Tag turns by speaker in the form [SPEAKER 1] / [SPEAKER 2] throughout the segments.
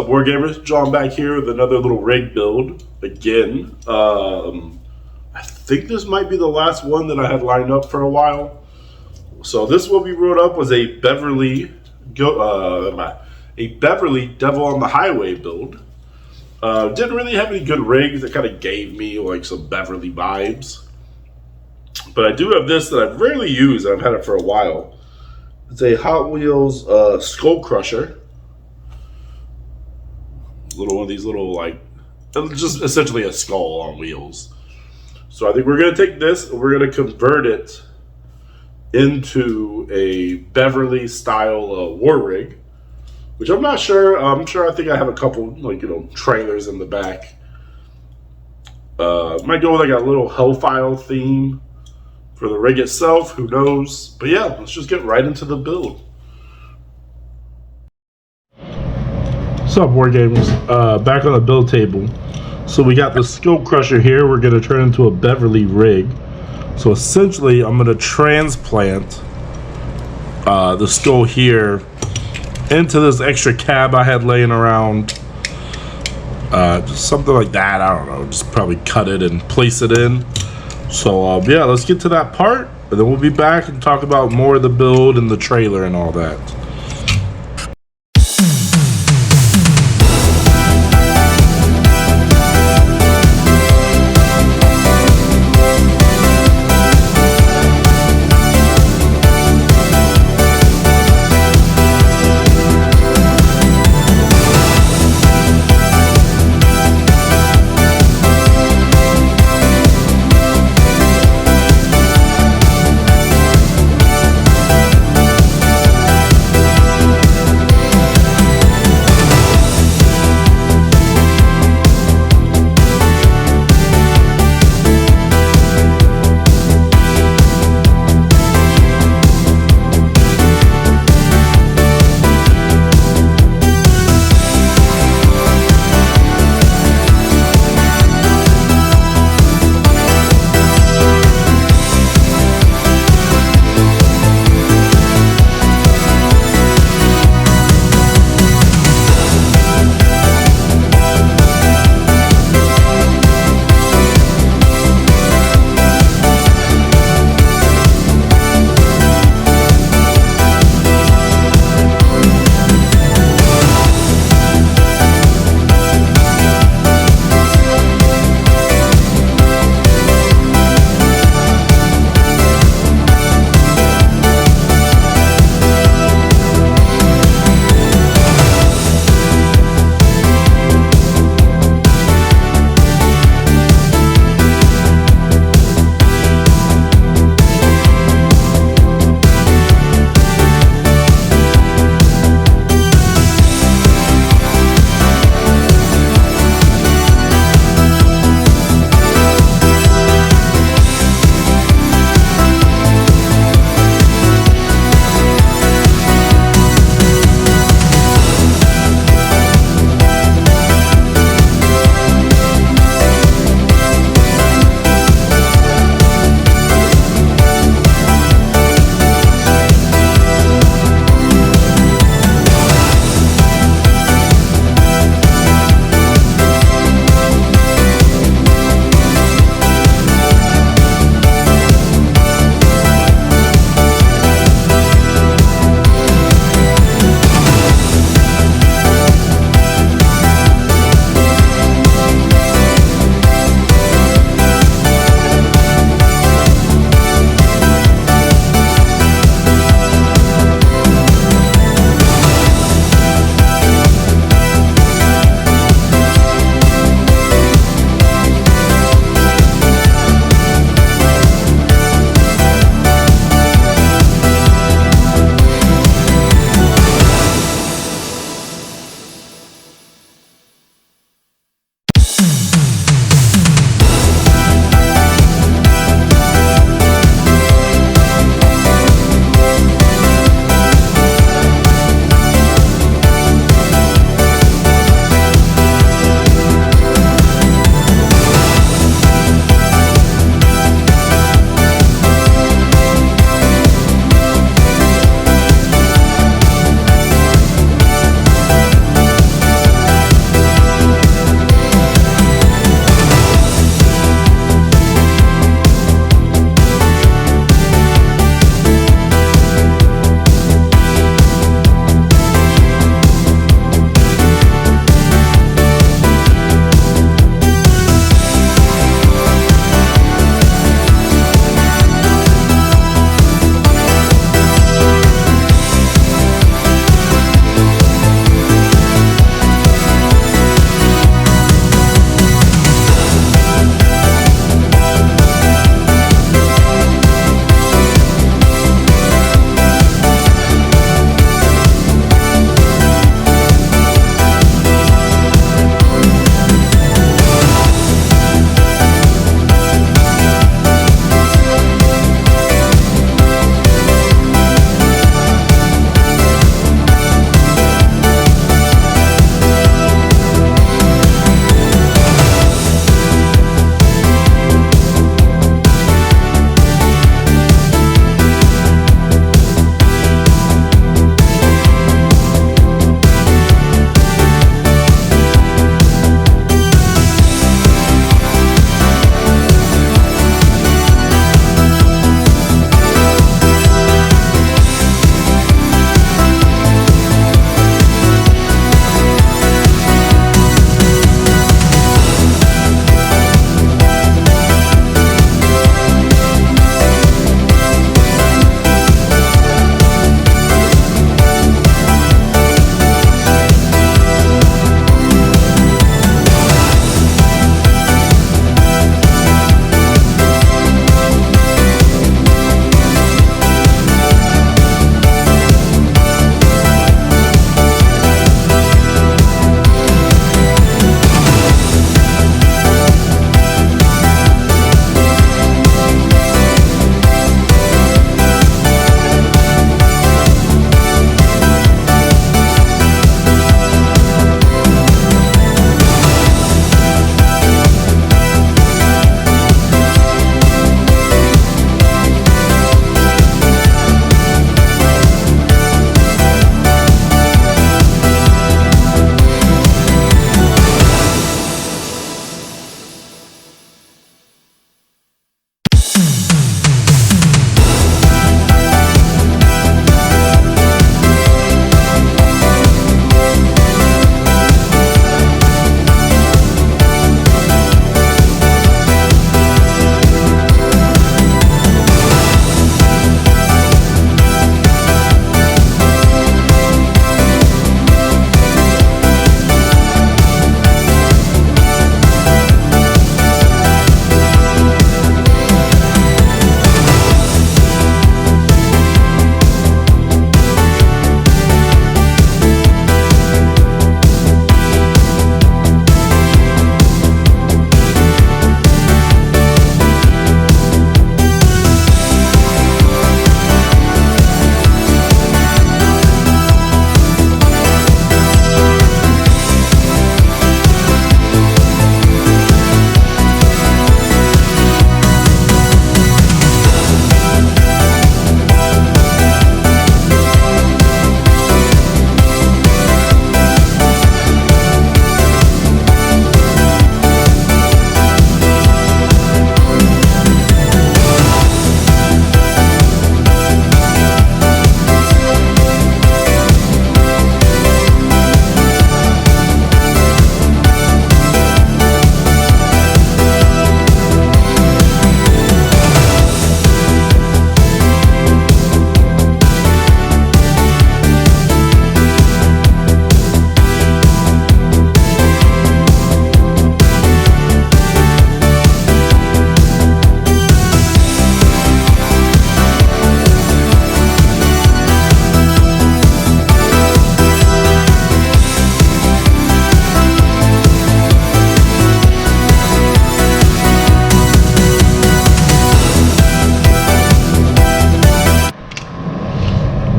[SPEAKER 1] wargamers? John back here with another little rig build again. I think this might be the last one that I had lined up for a while. So this one we wrote up was a Beverly Devil on the Highway build. Didn't really have any good rigs that kind of gave me like some Beverly vibes. But I do have this that I've rarely used. I've had it for a while. It's a Hot Wheels Skull Crusher. Little one of these little, like, just essentially a skull on wheels. So I think we're going to take this and we're going to convert it into a Beverly style war rig, which I'm not sure. I think I have a couple, like, trailers in the back. Might go with like a little HELLFIRE theme for the rig itself. Who knows? But yeah, let's just get right into the build. What's up, wargamers? Back on the build table. So we got the Skull Crusher here. We're going to turn into a Beverly rig. So essentially, I'm going to transplant the skull here into this extra cab I had laying around. Just something like that. I don't know. Just probably cut it and place it in. So yeah, let's get to that part. And then we'll be back and talk about more of the build and the trailer and all that.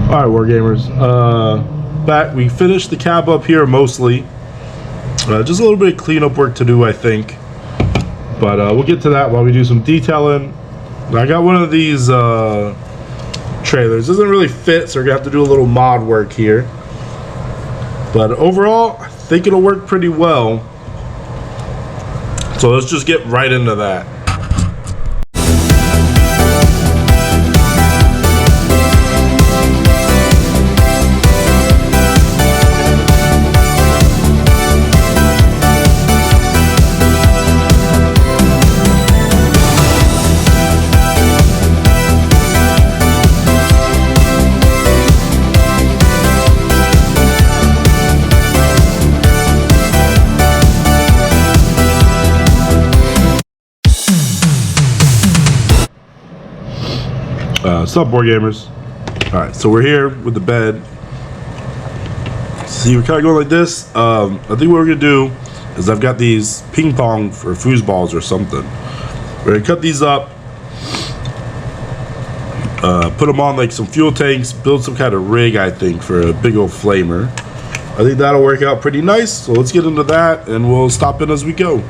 [SPEAKER 1] Alright, wargamers. Back. We finished the cab up here mostly. Just a little bit of cleanup work to do, I think. But we'll get to that while we do some detailing. I got one of these trailers. Doesn't really fit, so we're going to have to do a little mod work here. But overall, I think it'll work pretty well. So let's just get right into that. What's up, wargamers? Alright, so we're here with the bed. See, we're kind of going like this. I think what we're going to do is I've got these ping pong or foosballs or something. We're going to cut these up, put them on like some fuel tanks, build some kind of rig, I think, for a big old flamer. I think that'll work out pretty nice. So let's get into that and we'll stop in as we go.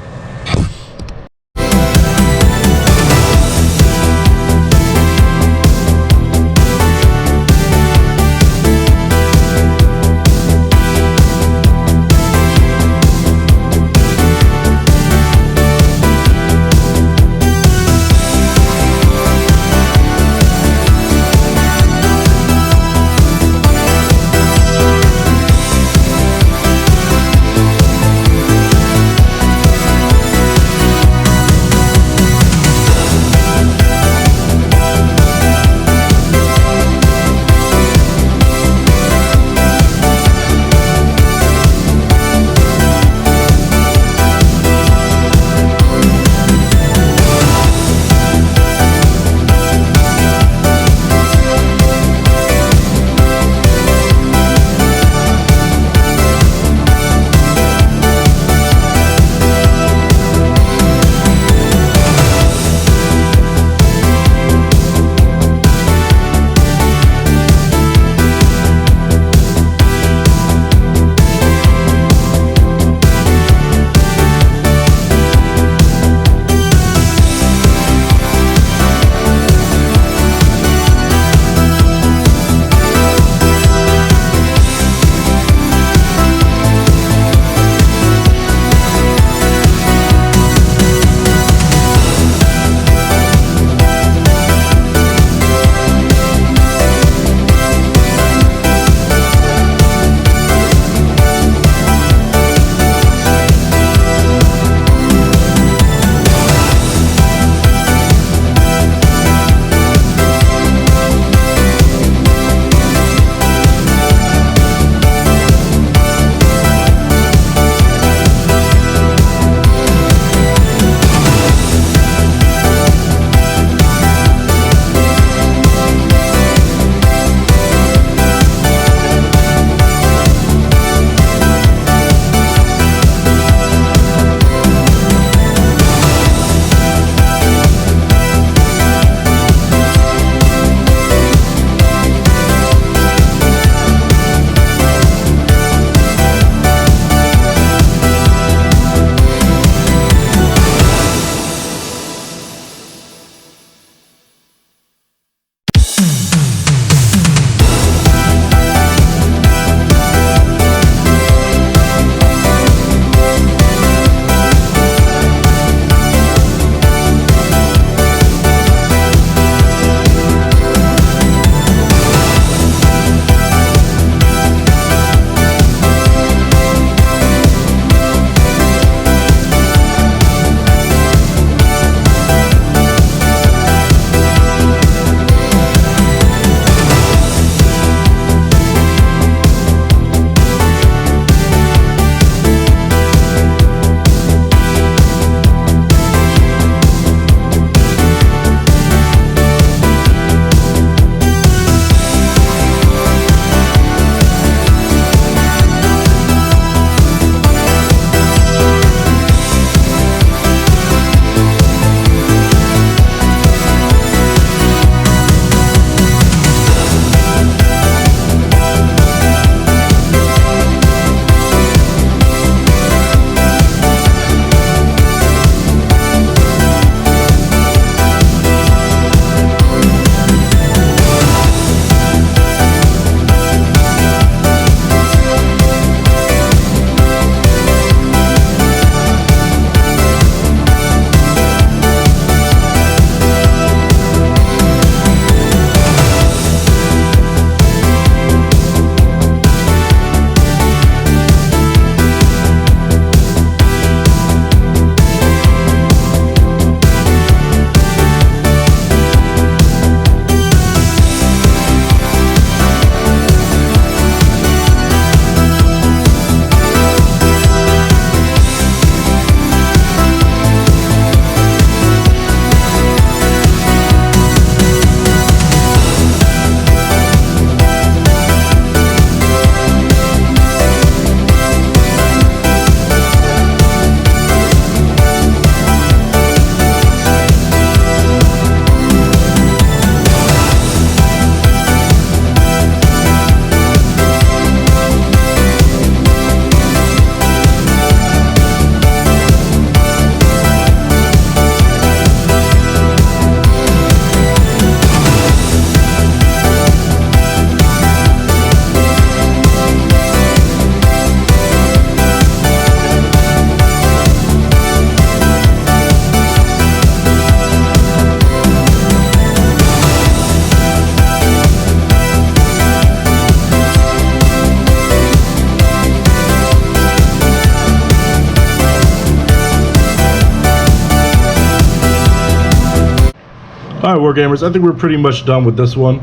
[SPEAKER 1] All right, Wargamers, I think we're pretty much done with this one.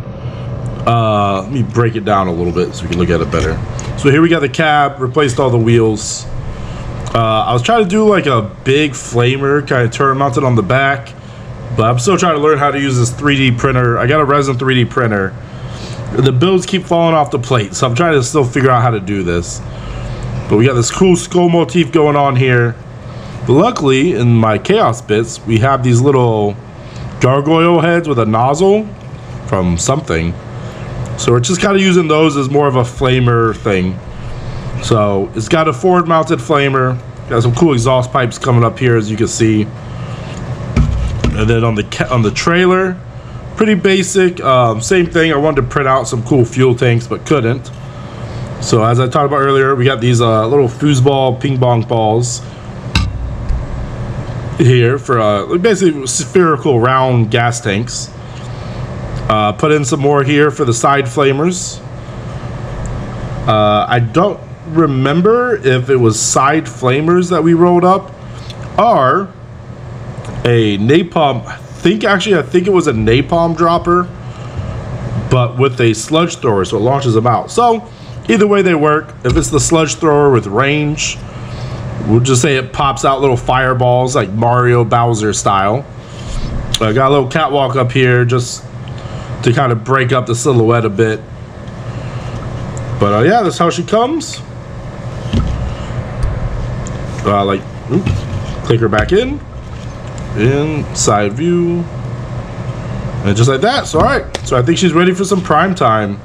[SPEAKER 1] Let me break it down a little bit so we can look at it better. So here we got the cab, replaced all the wheels. I was trying to do like a big flamer, kind of turn mounted on the back, but I'm still trying to learn how to use this 3D printer. I got a resin 3D printer. The builds keep falling off the plate, so I'm trying to still figure out how to do this. But we got this cool skull motif going on here. But luckily, in my chaos bits, we have these little gargoyle heads with a nozzle from something. So we're just kind of using those as more of a flamer thing. So it's got a forward mounted flamer, got some cool exhaust pipes coming up here as you can see. And then on the trailer, pretty basic, same thing. I wanted to print out some cool fuel tanks but couldn't. So as I talked about earlier, we got these little foosball ping pong balls here for basically spherical round gas tanks. Put in some more here for the side flamers. I don't remember if it was side flamers that we rolled up or a napalm. I think it was a napalm dropper, but with a sludge thrower, so it launches them out. So either way they work. If it's the sludge thrower with range, we'll just say it pops out little fireballs like Mario Bowser style. I got a little catwalk up here just to kind of break up the silhouette a bit. But yeah, that's how she comes. Click her back in side view, and just like that. So all right, so I think she's ready for some prime time.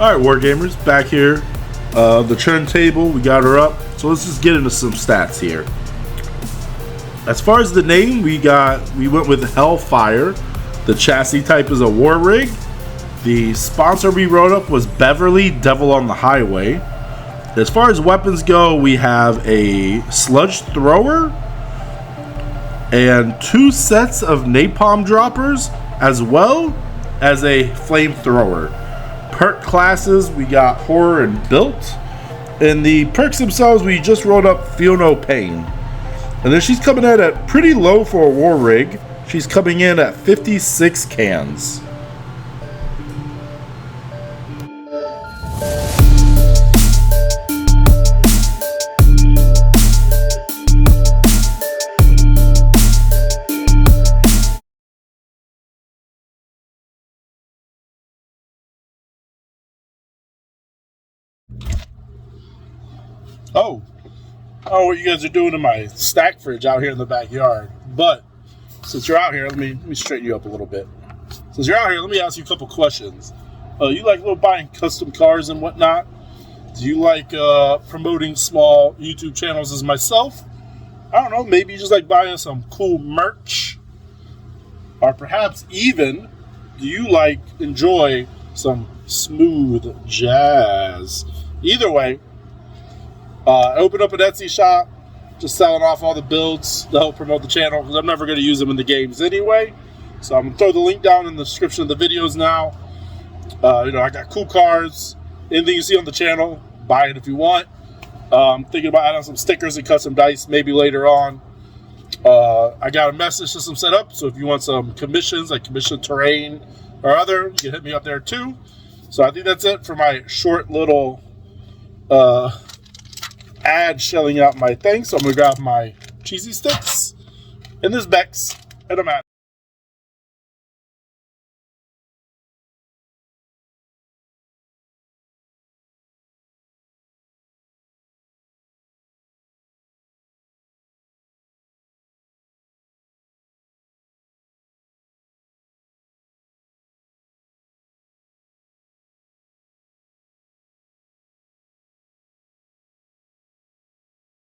[SPEAKER 1] Alright, Wargamers, back here. The turntable, we got her up. So let's just get into some stats here. As far as the name, we went with HELLFIRE. The chassis type is a war rig. The sponsor we wrote up was Beverly, Devil on the Highway. As far as weapons go, we have a sludge thrower and 2 sets of napalm droppers, as well as a flamethrower. Perk classes, we got horror and built. And the perks themselves, we just rolled up feel no pain. And then she's coming in at pretty low for a war rig. She's coming in at 56 cans. Oh, I don't know what you guys are doing in my stack fridge out here in the backyard, but since you're out here, let me straighten you up a little bit. Since you're out here, let me ask you a couple questions. You like buying custom cars and whatnot? Do you like promoting small YouTube channels as myself? I don't know, maybe you just like buying some cool merch. Or perhaps even, do you like enjoy some smooth jazz? Either way, I opened up an Etsy shop, just selling off all the builds to help promote the channel, because I'm never going to use them in the games anyway. So I'm going to throw the link down in the description of the videos now. I got cool cars, anything you see on the channel, buy it if you want. I'm thinking about adding some stickers and custom dice maybe later on. I got a message system set up, so if you want some commissions, like commission terrain or other, you can hit me up there too. So I think that's it for my short little ad shelling out my thing. So I'm going to grab my cheesy sticks and this Bex, and I'm out.